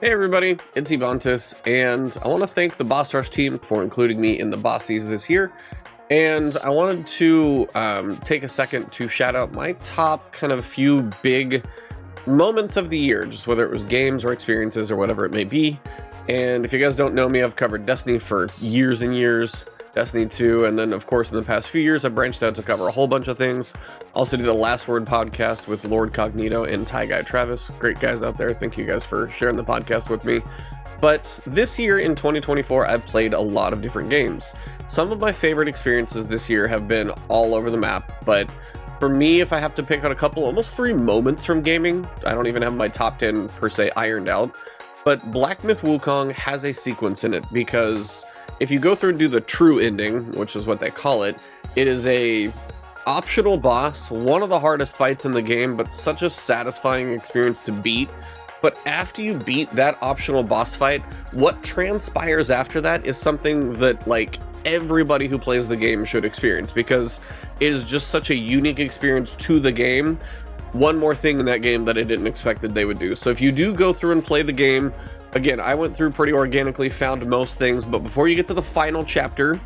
Hey everybody, it's Ebontis, and I want to thank the Boss Rush team for including me in the Bossies this year. And I wanted to take a second to shout out my top kind of few big moments of the year, just whether it was games or experiences or whatever it may be. And if you guys don't know me, I've covered Destiny for years and years, Destiny 2, and then of course in the past few years I've branched out to cover a whole bunch of things. Also do the Last Word podcast with Lord Cognito and Ty Guy Travis. Great guys out there. Thank you guys for sharing the podcast with me. But this year in 2024, I've played a lot of different games. Some of my favorite experiences this year have been all over the map, but for me, if I have to pick out a couple, almost 3 moments from gaming, I don't even have my top 10 per se ironed out, but Black Myth Wukong has a sequence in it because if you go through and do the true ending, which is what they call it, it is a optional boss, one of the hardest fights in the game, but such a satisfying experience to beat. But after you beat that optional boss fight, what transpires after that is something that, like, everybody who plays the game should experience because it is just such a unique experience to the game. One more thing in that game that I didn't expect that they would do. So if you do go through and play the game, again, I went through pretty organically, found most things, but before you get to the final chapter,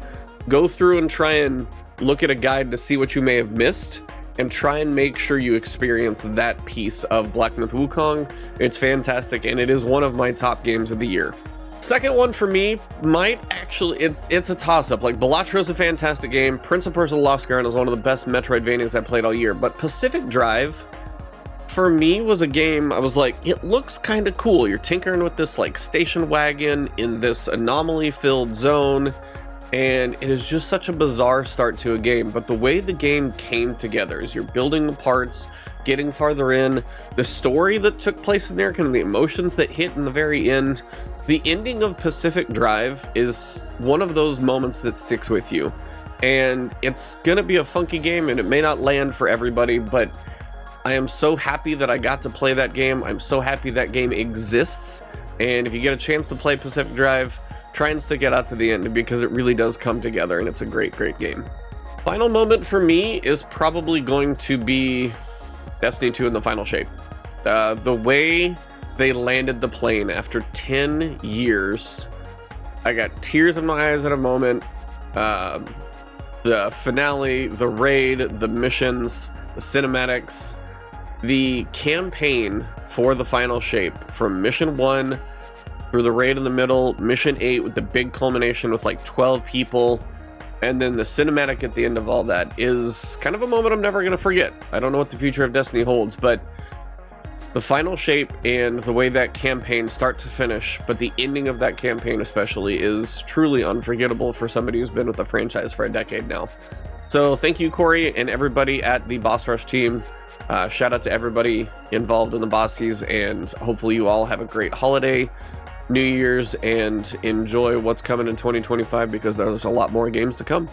go through and try and look at a guide to see what you may have missed and try and make sure you experience that piece of Black Myth Wukong. It's fantastic, and it is one of my top games of the year. Second one for me might actually, it's a toss-up. Like, Balatro is a fantastic game. Prince of Persia: Lost Guardian is one of the best Metroidvanias I've played all year, but Pacific Drive, for me, was a game I was like, it looks kind of cool. You're tinkering with this, like, station wagon in this anomaly-filled zone, and it is just such a bizarre start to a game, but the way the game came together is you're building the parts, getting farther in, the story that took place in there, kind of the emotions that hit in the very end. The ending of Pacific Drive is one of those moments that sticks with you, and it's gonna be a funky game, and it may not land for everybody, but I am so happy that I got to play that game. I'm so happy that game exists, and if you get a chance to play Pacific Drive, try and stick it out to the end because it really does come together, and it's a great, great game. Final moment for me is probably going to be Destiny 2 in the final shape. The way they landed the plane after 10 years, I got tears in my eyes at a moment. The finale, the raid, the missions, the cinematics, the campaign for the final shape from mission 1 through the raid in the middle, mission 8 with the big culmination with like 12 people, and then the cinematic at the end of all that is kind of a moment I'm never going to forget. I don't know what the future of Destiny holds, but the final shape and the way that campaign start to finish, but the ending of that campaign especially, is truly unforgettable for somebody who's been with the franchise for a decade now. So thank you, Corey, and everybody at the Boss Rush team. Shout out to everybody involved in the Bossies, and hopefully you all have a great holiday, New Year's, and enjoy what's coming in 2025 because there's a lot more games to come.